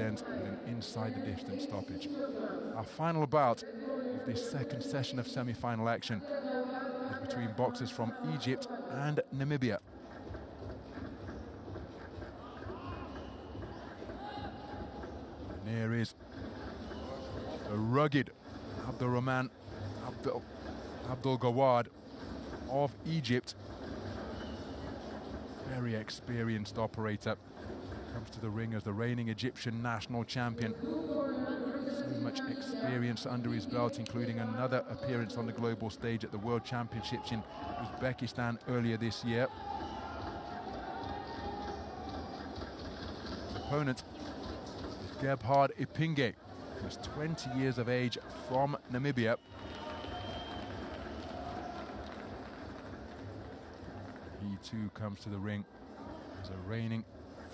ends with an inside the distance stoppage. Our final bout of this second session of semi-final action is between boxers from Egypt and Namibia. And here is the rugged Abdelrahman Gebhard of Egypt. Very experienced operator. Comes to the ring as the reigning Egyptian national champion. So much experience under his belt, including another appearance on the global stage at the World Championships in Uzbekistan earlier this year. His opponent is Gebhard Ipinge, who is 20 years of age, from Namibia. He too comes to the ring as a reigning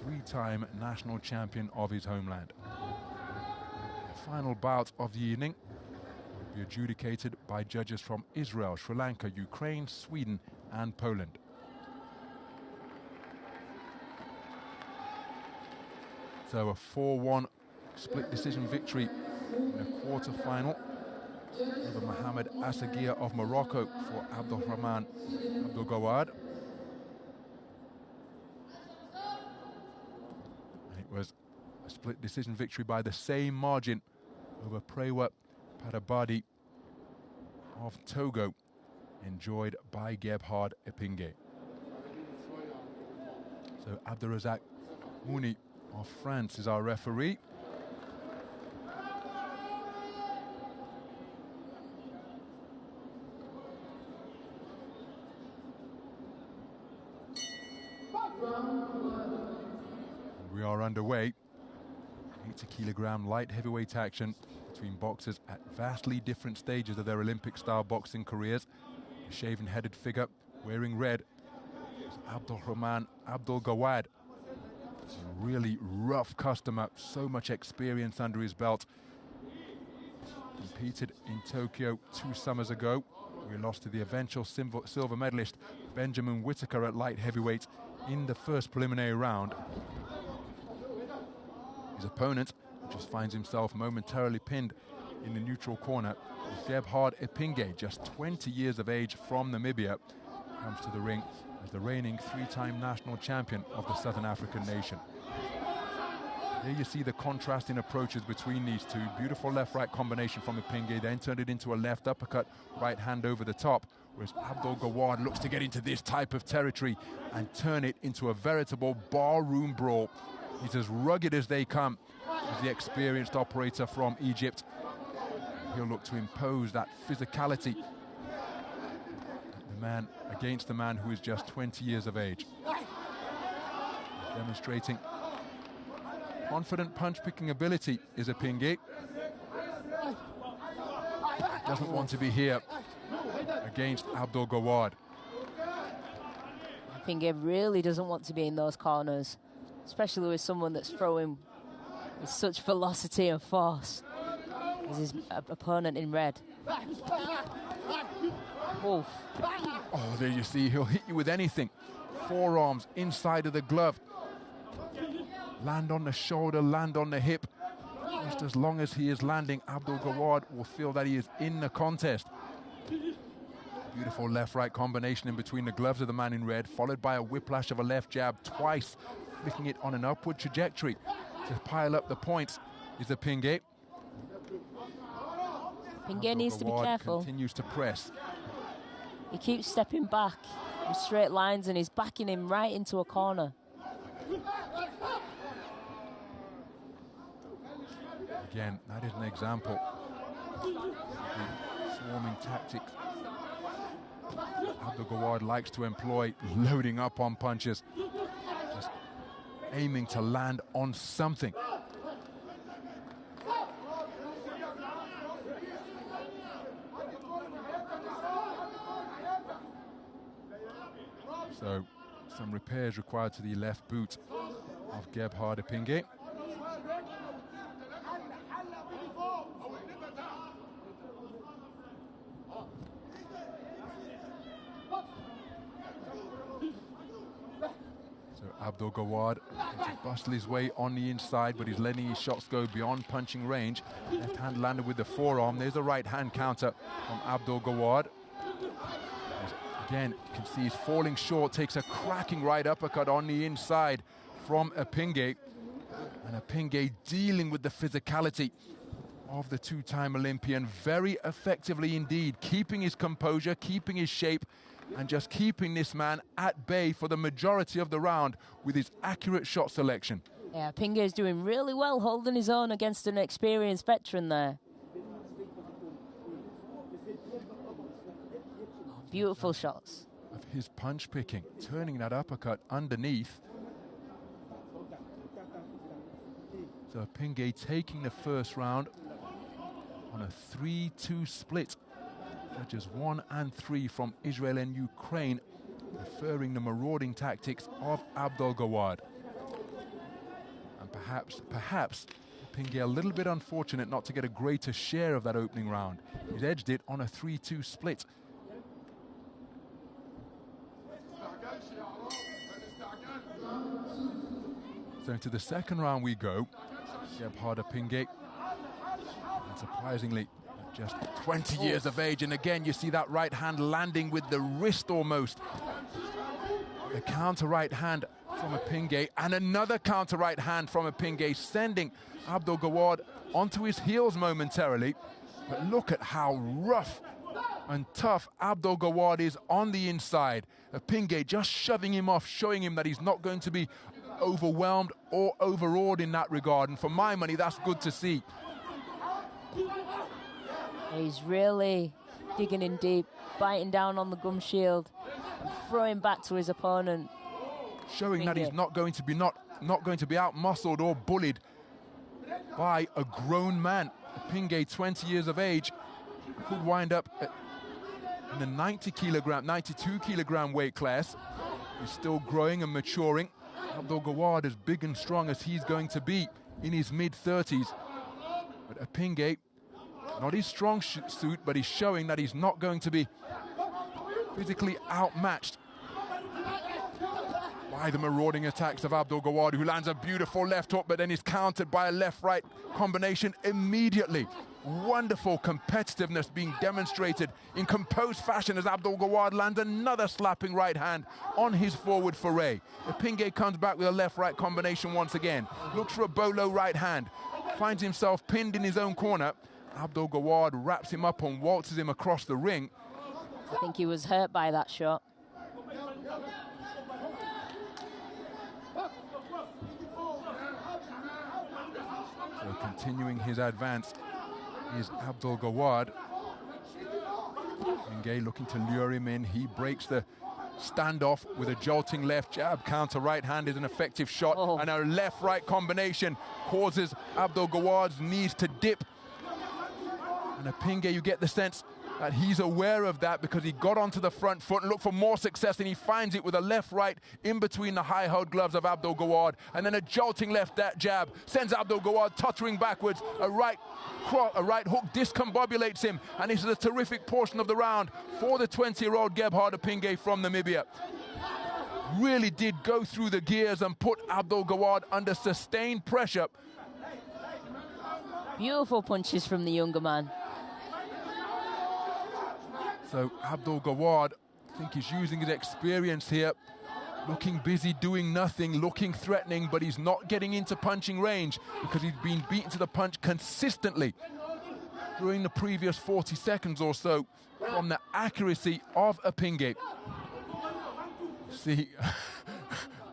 three-time national champion of his homeland. The final bout of the evening will be adjudicated by judges from Israel, Sri Lanka, Ukraine, Sweden and Poland. So a 4-1 split decision victory in the quarter-final over Mohamed Assaghir of Morocco for Abdelrahman Gebhard. It was a split decision victory by the same margin over Prewa Padabadi of Togo, enjoyed by Gebhard Ipinge. So Abdelrazak Mouni of France is our referee. We are underway. 80-kilogram light heavyweight action between boxers at vastly different stages of their Olympic-style boxing careers. A shaven-headed figure wearing red is Abdelrahman Gebhard. He's a really rough customer, so much experience under his belt. Competed in Tokyo 2 summers ago. We lost to the eventual silver medalist Benjamin Whittaker at light heavyweight in the first preliminary round. His opponent just finds himself momentarily pinned in the neutral corner. Gebhard Ipinge, just 20 years of age, from Namibia, comes to the ring as the reigning 3-time national champion of the Southern African nation. There you see the contrast in approaches between these two. Beautiful left-right combination from Ipinge, then turned it into a left uppercut, right hand over the top, whereas Gebhard looks to get into this type of territory and turn it into a veritable barroom brawl. He's as rugged as they come, as the experienced operator from Egypt. He'll look to impose that physicality against the man who is just 20 years of age. He's demonstrating confident punch-picking ability is Ipinge. Doesn't want to be here against Gebhard. Ipinge really doesn't want to be in those corners, especially with someone that's throwing with such velocity and force as his opponent in red. Oof. Oh, there you see, he'll hit you with anything. Forearms inside of the glove. Land on the shoulder, land on the hip. Just as long as he is landing, Gebhard will feel that he is in the contest. Beautiful left-right combination in between the gloves of the man in red, followed by a whiplash of a left jab twice, flicking it on an upward trajectory to pile up the points is Ipinge. Ipinge needs to be careful. Continues to press. He keeps stepping back with straight lines and he's backing him right into a corner. Again, that is an example of the swarming tactics Gebhard likes to employ, loading up on punches, just aiming to land on something. So, some repairs required to the left boot of Gebhard Ipinge. Abdul Gawad to bustle his way on the inside, but he's letting his shots go beyond punching range. Left hand landed with the forearm. There's a right hand counter from Abdul Gawad. Again, you can see he's falling short, takes a cracking right uppercut on the inside from Ipinge. And Ipinge dealing with the physicality of the two-time Olympian very effectively indeed, keeping his composure, keeping his shape, and just keeping this man at bay for the majority of the round with his accurate shot selection. Yeah, Ipinge is doing really well, holding his own against an experienced veteran there. Beautiful shots. Of his punch picking, turning that uppercut underneath. So Ipinge taking the first round on a 3-2 split. Judges 1 and 3 from Israel and Ukraine, preferring the marauding tactics of Abdul Gawad. And perhaps Ipinge a little bit unfortunate not to get a greater share of that opening round. He's edged it on a 3-2 split. So into the second round we go. Gebhard Ipinge, and surprisingly, at just 20 years of age. And again, you see that right hand landing with the wrist almost. The counter right hand from Ipinge, and another counter right hand from Ipinge, sending Abdul Gawad onto his heels momentarily. But look at how rough and tough Abdul Gawad is on the inside. Ipinge just shoving him off, showing him that he's not going to be overwhelmed or overawed in that regard. And for my money, that's good to see. He's really digging in deep, biting down on the gum shield, and throwing back to his opponent. Showing that he's not going to be out-muscled or bullied by a grown man. Ipinge, 20 years of age, could wind up in the 92 kilogram weight class. He's still growing and maturing. Abdul Gawad, as big and strong as he's going to be in his mid-30s. But Ipinge, not his strong suit, but he's showing that he's not going to be physically outmatched by the marauding attacks of Abdul Gawad, who lands a beautiful left hook, but then is countered by a left-right combination immediately. Wonderful competitiveness being demonstrated in composed fashion as Abdul Gawad lands another slapping right hand on his forward foray. Ipinge comes back with a left-right combination once again. Looks for a bolo right hand. Finds himself pinned in his own corner. Abdul Gawad wraps him up and waltzes him across the ring. I think he was hurt by that shot. So continuing his advance is Abdul Gawad. Ipinge looking to lure him in. He breaks the standoff with a jolting left jab. Counter right hand is an effective shot. And a left-right combination causes Abdul Gawad's knees to dip. And Ipinge, you get the sense that he's aware of that because he got onto the front foot and looked for more success, and he finds it with a left-right in between the high-held gloves of Abdul Gawad, and then a jolting left jab sends Abdul Gawad tottering backwards. A right hook discombobulates him, and this is a terrific portion of the round for the 20-year-old Gebhard Ipinge from Namibia. Really did go through the gears and put Abdul Gawad under sustained pressure. Beautiful punches from the younger man. So Abdul Gawad, I think he's using his experience here, looking busy, doing nothing, looking threatening, but he's not getting into punching range because he's been beaten to the punch consistently during the previous 40 seconds or so from the accuracy of Ipinge. See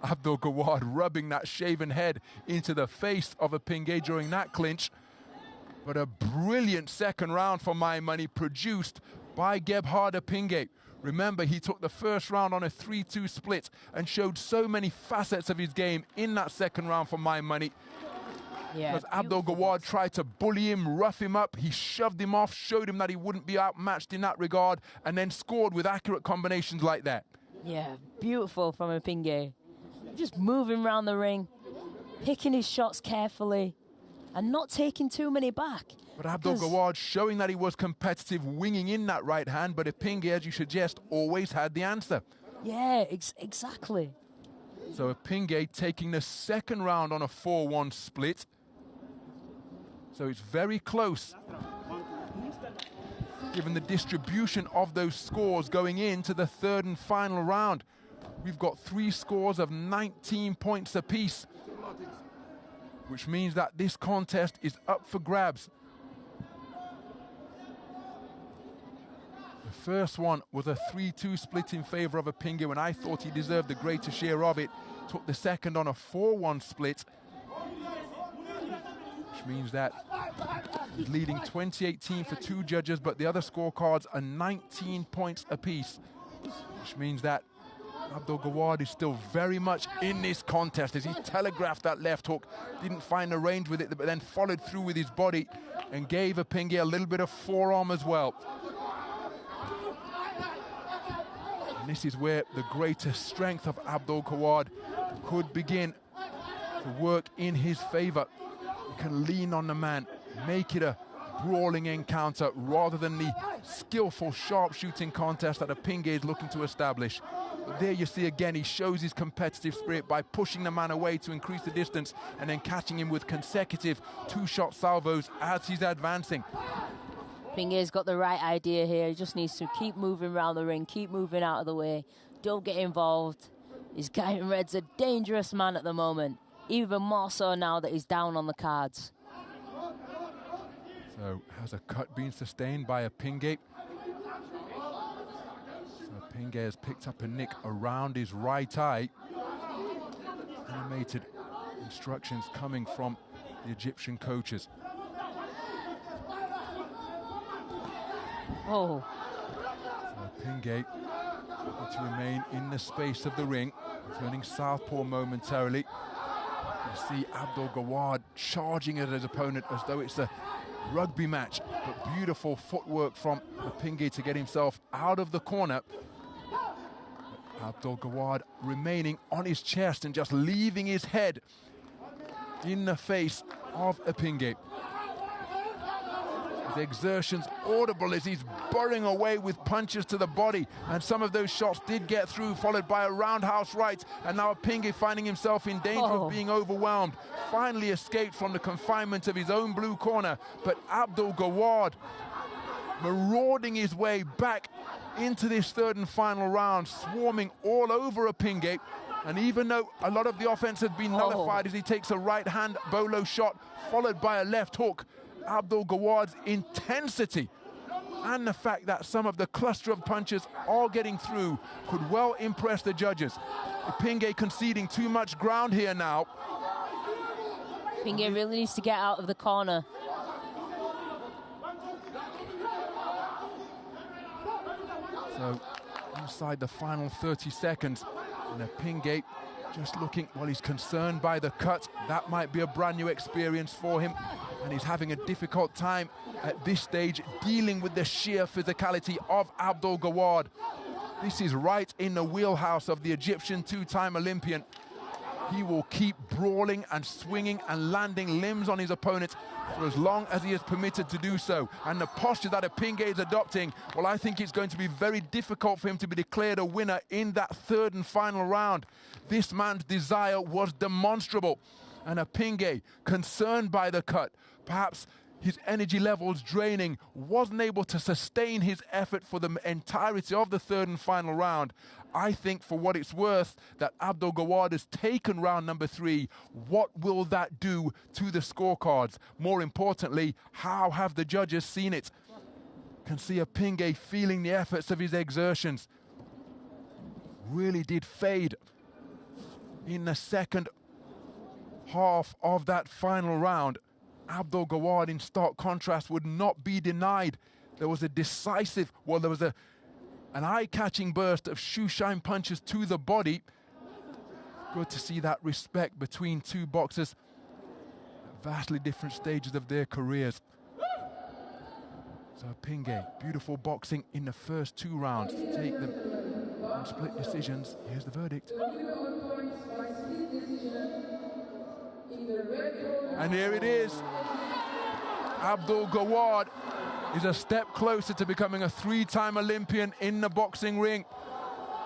Abdul Gawad rubbing that shaven head into the face of Ipinge during that clinch. But a brilliant second round for my money produced by Gebhard Ipinge. Remember, he took the first round on a 3-2 split and showed so many facets of his game in that second round for my money. Yeah, because Abdul Gawad tried to bully him, rough him up. He shoved him off, showed him that he wouldn't be outmatched in that regard, and then scored with accurate combinations like that. Yeah, beautiful from Ipinge. Just moving around the ring, picking his shots carefully, and not taking too many back. But Abdul Gawad showing that he was competitive, winging in that right hand, but Ipinge, as you suggest, always had the answer. Yeah, exactly. So Ipinge taking the second round on a 4-1 split. So it's very close, given the distribution of those scores going into the third and final round. We've got 3 scores of 19 points apiece, which means that this contest is up for grabs. The first one was a 3-2 split in favor of Ipinge when I thought he deserved the greater share of it. Took the second on a 4-1 split, which means that he's leading 20-18 for 2 judges, but the other scorecards are 19 points apiece, which means that Gebhard is still very much in this contest as he telegraphed that left hook, didn't find a range with it, but then followed through with his body and gave Ipinge a little bit of forearm as well. And this is where the greatest strength of Gebhard could begin to work in his favor. He can lean on the man, make it a brawling encounter rather than the skillful sharpshooting contest that Ipinge is looking to establish. But there you see again, he shows his competitive spirit by pushing the man away to increase the distance and then catching him with consecutive 2-shot salvos as he's advancing. Ipinge's got the right idea here. He just needs to keep moving around the ring, keep moving out of the way. Don't get involved. His guy in red's a dangerous man at the moment, even more so now that he's down on the cards. So has a cut been sustained by Ipinge? So Ipinge has picked up a nick around his right eye. Animated instructions coming from the Egyptian coaches. Oh. So Ipinge to remain in the space of the ring, turning southpaw momentarily. You see Gebhard charging at his opponent as though it's a rugby match, but beautiful footwork from Ipinge to get himself out of the corner. Gebhard remaining on his chest and just leaving his head in the face of Ipinge. The exertions audible as he's burrowing away with punches to the body, and some of those shots did get through, followed by a roundhouse right, and now Ipinge finding himself in danger of being overwhelmed. Finally escaped from the confinement of his own blue corner, but Gebhard marauding his way back into this third and final round, swarming all over Ipinge. And even though a lot of the offense has been nullified as he takes a right hand bolo shot followed by a left hook, Gebhard's intensity and the fact that some of the cluster of punches are getting through could well impress the judges. Ipinge conceding too much ground here now. Ipinge really needs to get out of the corner. So inside the final 30 seconds, and Ipinge just looking, well, he's concerned by the cut. That might be a brand new experience for him, and he's having a difficult time at this stage dealing with the sheer physicality of Gebhard. This is right in the wheelhouse of the Egyptian 2-time Olympian. He will keep brawling and swinging and landing limbs on his opponent for as long as he is permitted to do so. And the posture that Ipinge is adopting, well, I think it's going to be very difficult for him to be declared a winner in that third and final round. This man's desire was demonstrable, and Ipinge, concerned by the cut, perhaps his energy levels draining, wasn't able to sustain his effort for the entirety of the third and final round. I think, for what it's worth, that Gebhard has taken round number 3. What will that do to the scorecards? More importantly, how have the judges seen it? Can see Ipinge feeling the efforts of his exertions. Really did fade in the second half of that final round. Gebhard, in stark contrast, would not be denied. There was a decisive, well, there was an eye-catching burst of shoeshine punches to the body. Good to see that respect between two boxers at vastly different stages of their careers. So Ipinge, beautiful boxing in the first 2 rounds to take them on split decisions. Here's the verdict. And here it is. Gebhard is a step closer to becoming a 3-time Olympian in the boxing ring.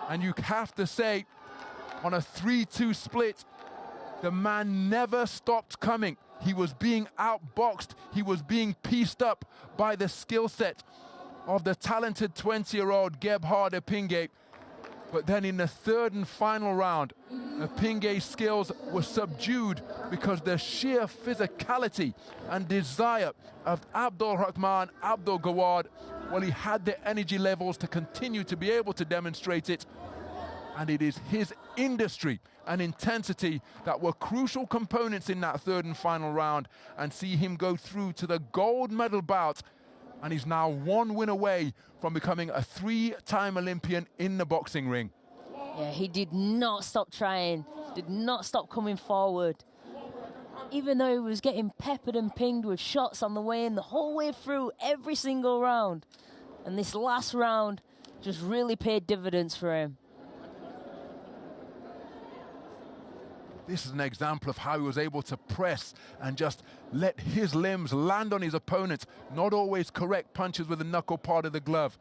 And you have to say, on a 3-2 split. The man never stopped coming. He was being outboxed. He was being pieced up by the skill set of the talented 20-year-old Gebhard Ipinge. But then in the third and final round, Ipinge's skills were subdued because the sheer physicality and desire of Abdelrahman Gebhard, well, he had the energy levels to continue to be able to demonstrate it. And it is his industry and intensity that were crucial components in that third and final round, and see him go through to the gold medal bout. And he's now one win away from becoming a 3-time Olympian in the boxing ring. Yeah, he did not stop trying, did not stop coming forward. Even though he was getting peppered and pinged with shots on the way in, the whole way through, every single round. And this last round just really paid dividends for him. This is an example of how he was able to press and just let his limbs land on his opponents. Not always correct punches with the knuckle part of the glove,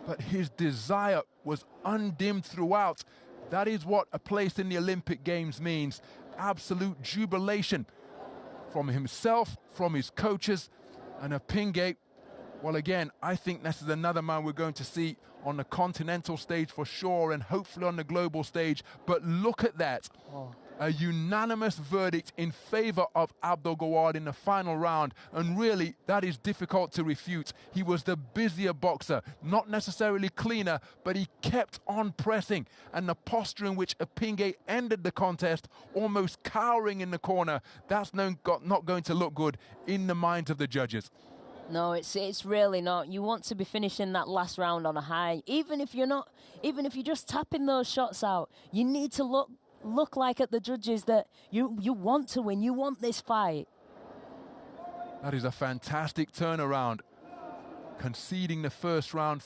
but his desire was undimmed throughout. That is what a place in the Olympic Games means. Absolute jubilation from himself, from his coaches, and Ipinge. Well, again, I think this is another man we're going to see on the continental stage for sure, and hopefully on the global stage. But look at that. Oh. A unanimous verdict in favor of Gebhard in the final round, and really that is difficult to refute. He was the busier boxer, not necessarily cleaner, but he kept on pressing, and the posture in which Ipinge ended the contest, almost cowering in the corner, that's not going to look good in the minds of the judges. No, it's really not. You want to be finishing that last round on a high. Even if you're just tapping those shots out, you need to look like at the judges that you want to win, you want this fight. That is a fantastic turnaround, conceding the first round